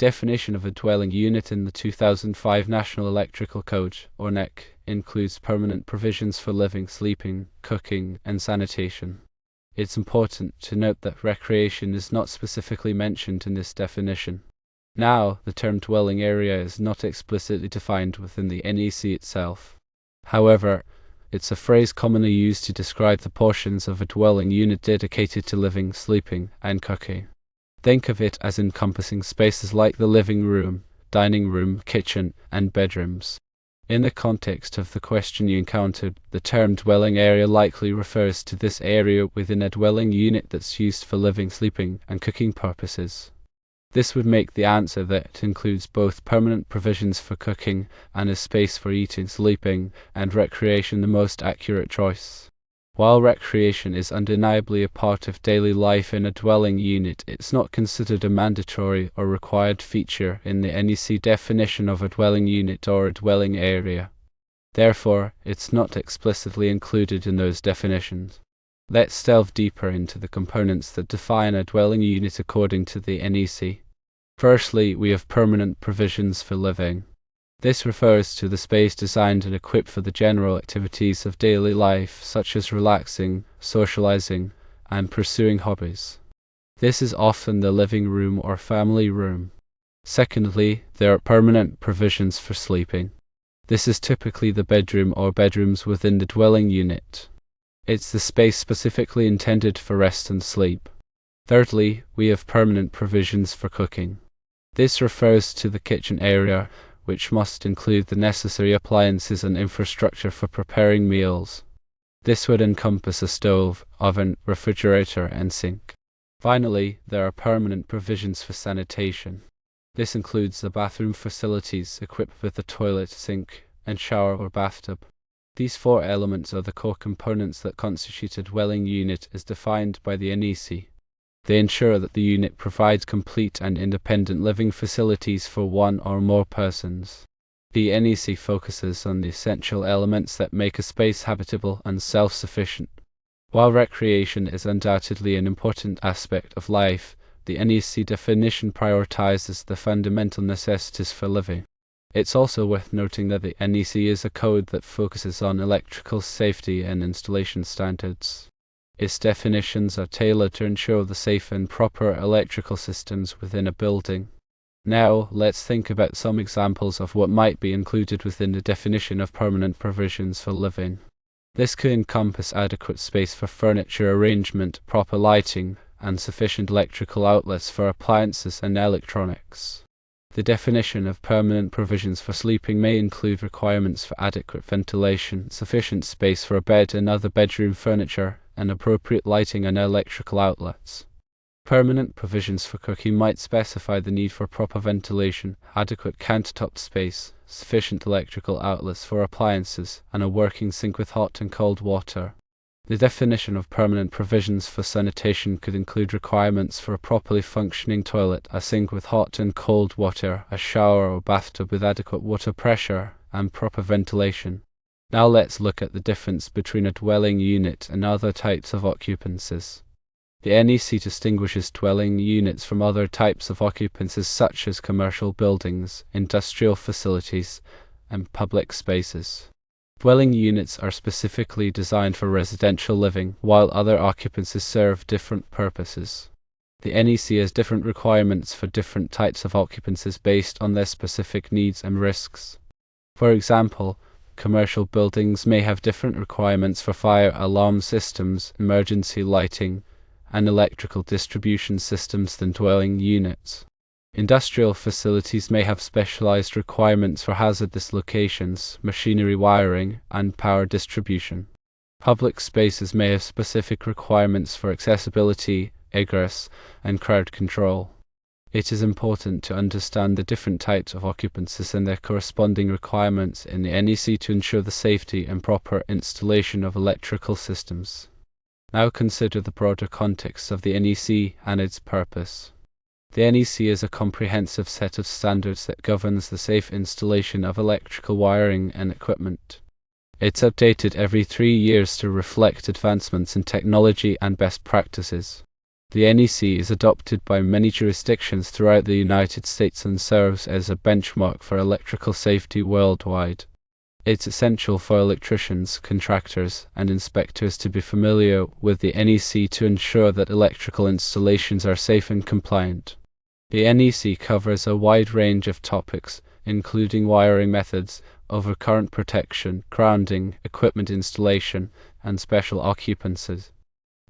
definition of a dwelling unit in the 2005 National Electrical Code, or NEC, includes permanent provisions for living, sleeping, cooking, and sanitation. It's important to note that recreation is not specifically mentioned in this definition. Now, the term dwelling area is not explicitly defined within the NEC itself. However, it's a phrase commonly used to describe the portions of a dwelling unit dedicated to living, sleeping, and cooking. Think of it as encompassing spaces like the living room, dining room, kitchen, and bedrooms. In the context of the question you encountered, the term dwelling area likely refers to this area within a dwelling unit that's used for living, sleeping, and cooking purposes. This would make the answer that it includes both permanent provisions for cooking and a space for eating, sleeping, and recreation the most accurate choice. While recreation is undeniably a part of daily life in a dwelling unit, it's not considered a mandatory or required feature in the NEC definition of a dwelling unit or a dwelling area. Therefore, it's not explicitly included in those definitions. Let's delve deeper into the components that define a dwelling unit according to the NEC. Firstly, we have permanent provisions for living. This refers to the space designed and equipped for the general activities of daily life, such as relaxing, socializing, and pursuing hobbies. This is often the living room or family room. Secondly, there are permanent provisions for sleeping. This is typically the bedroom or bedrooms within the dwelling unit. It's the space specifically intended for rest and sleep. Thirdly, we have permanent provisions for cooking. This refers to the kitchen area, which must include the necessary appliances and infrastructure for preparing meals. This would encompass a stove, oven, refrigerator, and sink. Finally, there are permanent provisions for sanitation. This includes the bathroom facilities equipped with a toilet, sink, and shower or bathtub. These four elements are the core components that constitute a dwelling unit as defined by the NEC. They ensure that the unit provides complete and independent living facilities for one or more persons. The NEC focuses on the essential elements that make a space habitable and self-sufficient. While recreation is undoubtedly an important aspect of life, the NEC definition prioritizes the fundamental necessities for living. It's also worth noting that the NEC is a code that focuses on electrical safety and installation standards. Its definitions are tailored to ensure the safe and proper electrical systems within a building. Now, let's think about some examples of what might be included within the definition of permanent provisions for living. This could encompass adequate space for furniture arrangement, proper lighting, and sufficient electrical outlets for appliances and electronics. The definition of permanent provisions for sleeping may include requirements for adequate ventilation, sufficient space for a bed and other bedroom furniture, and appropriate lighting and electrical outlets. Permanent provisions for cooking might specify the need for proper ventilation, adequate countertop space, sufficient electrical outlets for appliances, and a working sink with hot and cold water. The definition of permanent provisions for sanitation could include requirements for a properly functioning toilet, a sink with hot and cold water, a shower or bathtub with adequate water pressure, and proper ventilation. Now let's look at the difference between a dwelling unit and other types of occupancies. The NEC distinguishes dwelling units from other types of occupancies such as commercial buildings, industrial facilities, and public spaces. Dwelling units are specifically designed for residential living, while other occupancies serve different purposes. The NEC has different requirements for different types of occupancies based on their specific needs and risks. For example, commercial buildings may have different requirements for fire alarm systems, emergency lighting, and electrical distribution systems than dwelling units. Industrial facilities may have specialized requirements for hazardous locations, machinery wiring, and power distribution. Public spaces may have specific requirements for accessibility, egress, and crowd control. It is important to understand the different types of occupancies and their corresponding requirements in the NEC to ensure the safety and proper installation of electrical systems. Now consider the broader context of the NEC and its purpose. The NEC is a comprehensive set of standards that governs the safe installation of electrical wiring and equipment. It's updated every 3 years to reflect advancements in technology and best practices. The NEC is adopted by many jurisdictions throughout the United States and serves as a benchmark for electrical safety worldwide. It's essential for electricians, contractors, and inspectors to be familiar with the NEC to ensure that electrical installations are safe and compliant. The NEC covers a wide range of topics, including wiring methods, overcurrent protection, grounding, equipment installation, and special occupancies.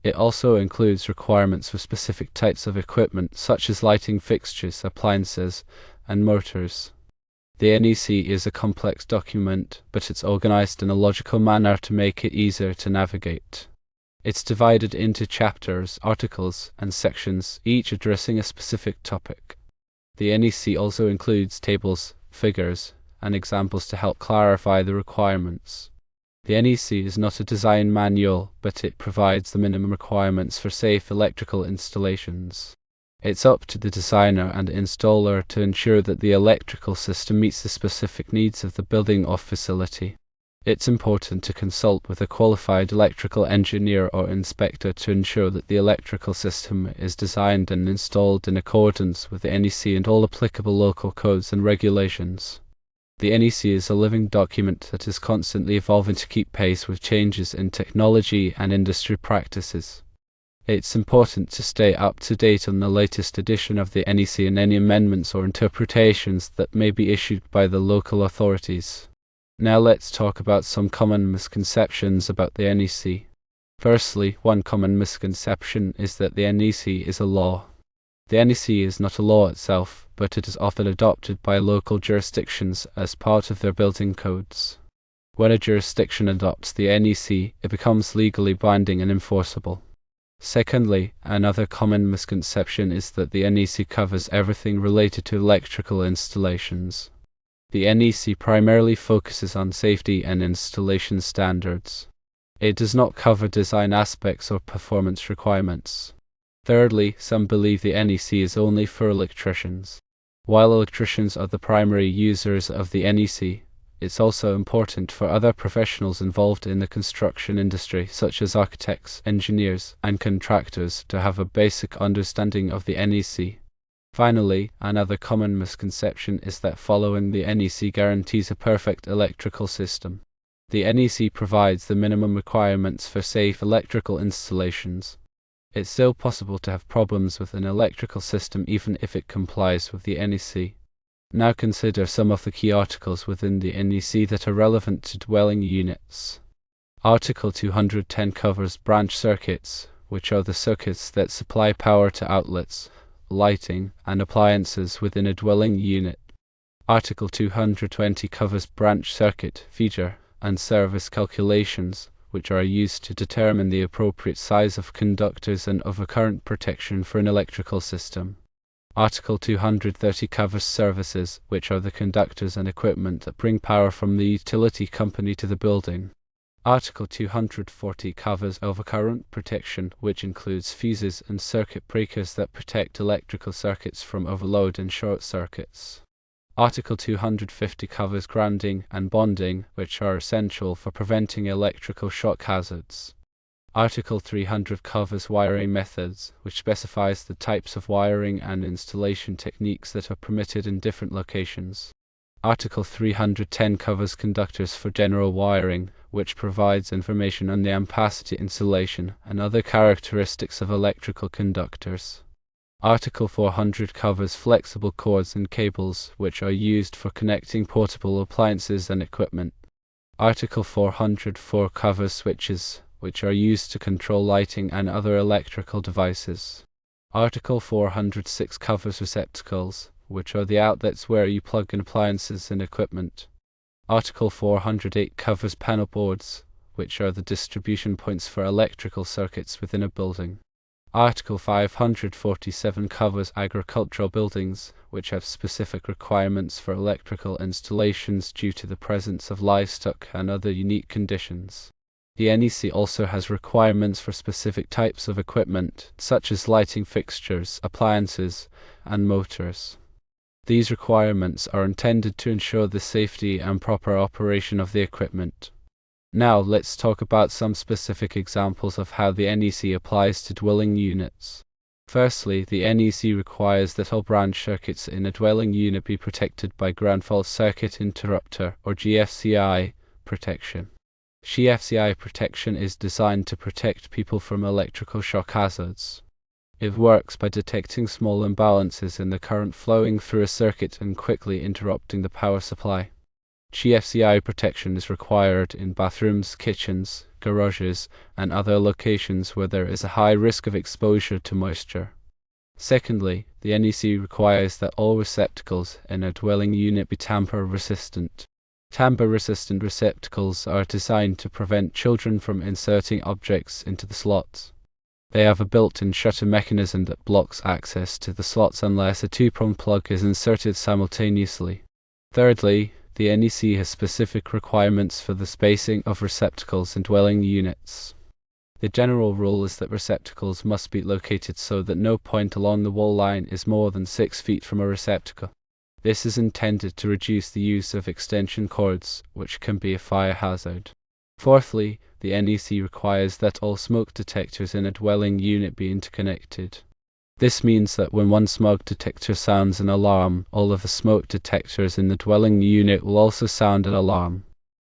It also includes requirements for specific types of equipment such as lighting fixtures, appliances, and motors. The NEC is a complex document, but it's organized in a logical manner to make it easier to navigate. It's divided into chapters, articles, and sections, each addressing a specific topic. The NEC also includes tables, figures, and examples to help clarify the requirements. The NEC is not a design manual, but it provides the minimum requirements for safe electrical installations. It's up to the designer and installer to ensure that the electrical system meets the specific needs of the building or facility. It's important to consult with a qualified electrical engineer or inspector to ensure that the electrical system is designed and installed in accordance with the NEC and all applicable local codes and regulations. The NEC is a living document that is constantly evolving to keep pace with changes in technology and industry practices. It's important to stay up to date on the latest edition of the NEC and any amendments or interpretations that may be issued by the local authorities. Now let's talk about some common misconceptions about the NEC. Firstly, one common misconception is that the NEC is a law. The NEC is not a law itself, but it is often adopted by local jurisdictions as part of their building codes. When a jurisdiction adopts the NEC, it becomes legally binding and enforceable. Secondly, another common misconception is that the NEC covers everything related to electrical installations. The NEC primarily focuses on safety and installation standards. It does not cover design aspects or performance requirements. Thirdly, some believe the NEC is only for electricians. While electricians are the primary users of the NEC, it's also important for other professionals involved in the construction industry, such as architects, engineers, and contractors, to have a basic understanding of the NEC. Finally, another common misconception is that following the NEC guarantees a perfect electrical system. The NEC provides the minimum requirements for safe electrical installations. It's still possible to have problems with an electrical system even if it complies with the NEC. Now consider some of the key articles within the NEC that are relevant to dwelling units. Article 210 covers branch circuits, which are the circuits that supply power to outlets, lighting, and appliances within a dwelling unit. Article 220 covers branch circuit, feeder, and service calculations, which are used to determine the appropriate size of conductors and overcurrent protection for an electrical system. Article 230 covers services, which are the conductors and equipment that bring power from the utility company to the building. Article 240 covers overcurrent protection, which includes fuses and circuit breakers that protect electrical circuits from overload and short circuits. Article 250 covers grounding and bonding, which are essential for preventing electrical shock hazards. Article 300 covers wiring methods, which specifies the types of wiring and installation techniques that are permitted in different locations. Article 310 covers conductors for general wiring, which provides information on the ampacity insulation and other characteristics of electrical conductors. Article 400 covers flexible cords and cables, which are used for connecting portable appliances and equipment. Article 404 covers switches, which are used to control lighting and other electrical devices. Article 406 covers receptacles, which are the outlets where you plug in appliances and equipment. Article 408 covers panel boards, which are the distribution points for electrical circuits within a building. Article 547 covers agricultural buildings, which have specific requirements for electrical installations due to the presence of livestock and other unique conditions. The NEC also has requirements for specific types of equipment, such as lighting fixtures, appliances, and motors. These requirements are intended to ensure the safety and proper operation of the equipment. Now let's talk about some specific examples of how the NEC applies to dwelling units. Firstly, the NEC requires that all branch circuits in a dwelling unit be protected by ground fault circuit interrupter or GFCI protection. GFCI protection is designed to protect people from electrical shock hazards. It works by detecting small imbalances in the current flowing through a circuit and quickly interrupting the power supply. GFCI protection is required in bathrooms, kitchens, garages, and other locations where there is a high risk of exposure to moisture. Secondly, the NEC requires that all receptacles in a dwelling unit be tamper-resistant. Tamper-resistant receptacles are designed to prevent children from inserting objects into the slots. They have a built-in shutter mechanism that blocks access to the slots unless a two-prong plug is inserted simultaneously. Thirdly, the NEC has specific requirements for the spacing of receptacles in dwelling units. The general rule is that receptacles must be located so that no point along the wall line is more than 6 feet from a receptacle. This is intended to reduce the use of extension cords, which can be a fire hazard. Fourthly, the NEC requires that all smoke detectors in a dwelling unit be interconnected. This means that when one smoke detector sounds an alarm, all of the smoke detectors in the dwelling unit will also sound an alarm.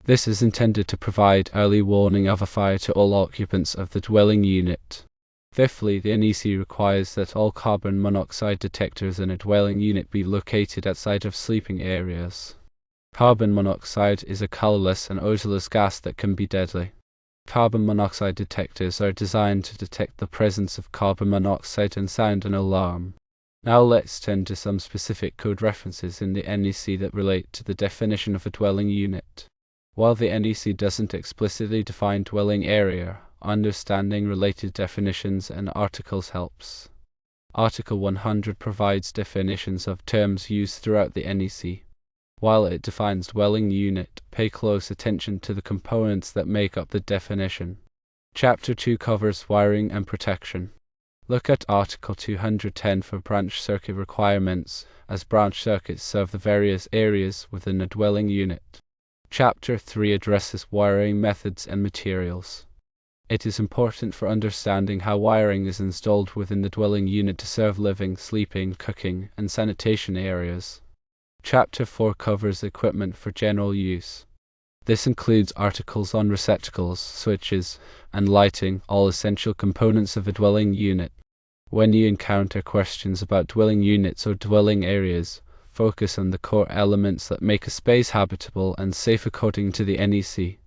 This is intended to provide early warning of a fire to all occupants of the dwelling unit. Fifthly, the NEC requires that all carbon monoxide detectors in a dwelling unit be located outside of sleeping areas. Carbon monoxide is a colorless and odorless gas that can be deadly. Carbon monoxide detectors are designed to detect the presence of carbon monoxide and sound an alarm. Now let's turn to some specific code references in the NEC that relate to the definition of a dwelling unit. While the NEC doesn't explicitly define dwelling area, understanding related definitions and articles helps. Article 100 provides definitions of terms used throughout the NEC. While it defines dwelling unit, pay close attention to the components that make up the definition. Chapter 2 covers wiring and protection. Look at Article 210 for branch circuit requirements, as branch circuits serve the various areas within a dwelling unit. Chapter 3 addresses wiring methods and materials. It is important for understanding how wiring is installed within the dwelling unit to serve living, sleeping, cooking, and sanitation areas. Chapter 4 covers equipment for general use. This includes articles on receptacles, switches, and lighting, all essential components of a dwelling unit. When you encounter questions about dwelling units or dwelling areas, focus on the core elements that make a space habitable and safe according to the NEC.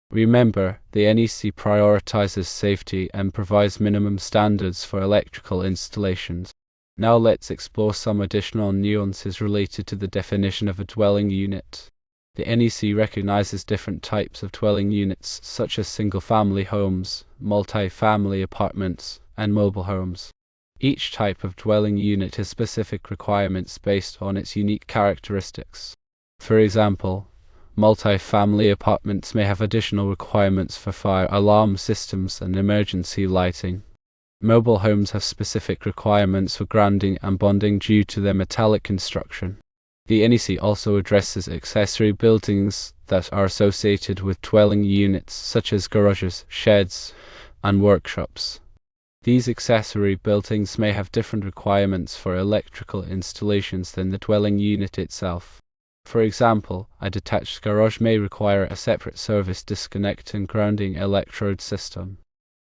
Remember, the NEC prioritizes safety and provides minimum standards for electrical installations. Now let's explore some additional nuances related to the definition of a dwelling unit. The NEC recognizes different types of dwelling units, such as single-family homes, multi-family apartments, and mobile homes. Each type of dwelling unit has specific requirements based on its unique characteristics. For example, multi-family apartments may have additional requirements for fire alarm systems and emergency lighting. Mobile homes have specific requirements for grounding and bonding due to their metallic construction. The NEC also addresses accessory buildings that are associated with dwelling units, such as garages, sheds, and workshops. These accessory buildings may have different requirements for electrical installations than the dwelling unit itself. For example, a detached garage may require a separate service disconnect and grounding electrode system.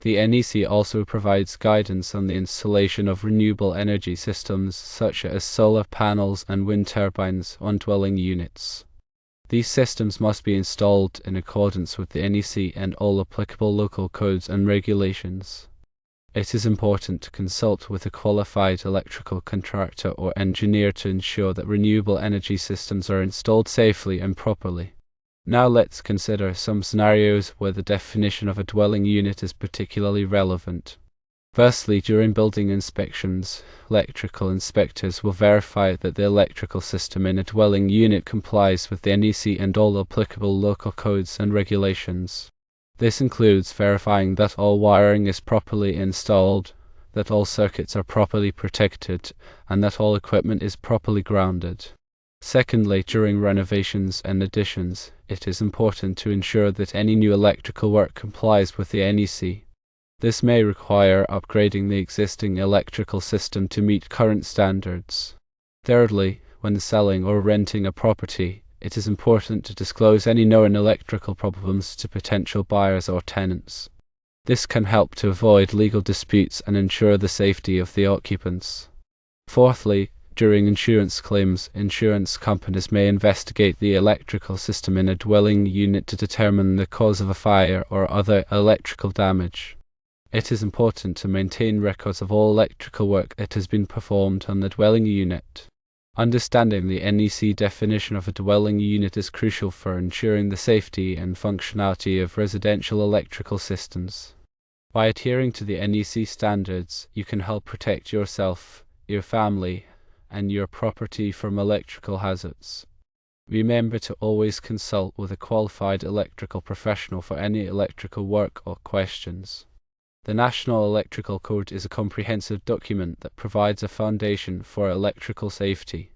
The NEC also provides guidance on the installation of renewable energy systems such as solar panels and wind turbines on dwelling units. These systems must be installed in accordance with the NEC and all applicable local codes and regulations. It is important to consult with a qualified electrical contractor or engineer to ensure that renewable energy systems are installed safely and properly. Now let's consider some scenarios where the definition of a dwelling unit is particularly relevant. Firstly, during building inspections, electrical inspectors will verify that the electrical system in a dwelling unit complies with the NEC and all applicable local codes and regulations. This includes verifying that all wiring is properly installed, that all circuits are properly protected, and that all equipment is properly grounded. Secondly, during renovations and additions, it is important to ensure that any new electrical work complies with the NEC. This may require upgrading the existing electrical system to meet current standards. Thirdly, when selling or renting a property, it is important to disclose any known electrical problems to potential buyers or tenants. This can help to avoid legal disputes and ensure the safety of the occupants. Fourthly, during insurance claims, insurance companies may investigate the electrical system in a dwelling unit to determine the cause of a fire or other electrical damage. It is important to maintain records of all electrical work that has been performed on the dwelling unit. Understanding the NEC definition of a dwelling unit is crucial for ensuring the safety and functionality of residential electrical systems. By adhering to the NEC standards, you can help protect yourself, your family, and your property from electrical hazards. Remember to always consult with a qualified electrical professional for any electrical work or questions. The National Electrical Code is a comprehensive document that provides a foundation for electrical safety.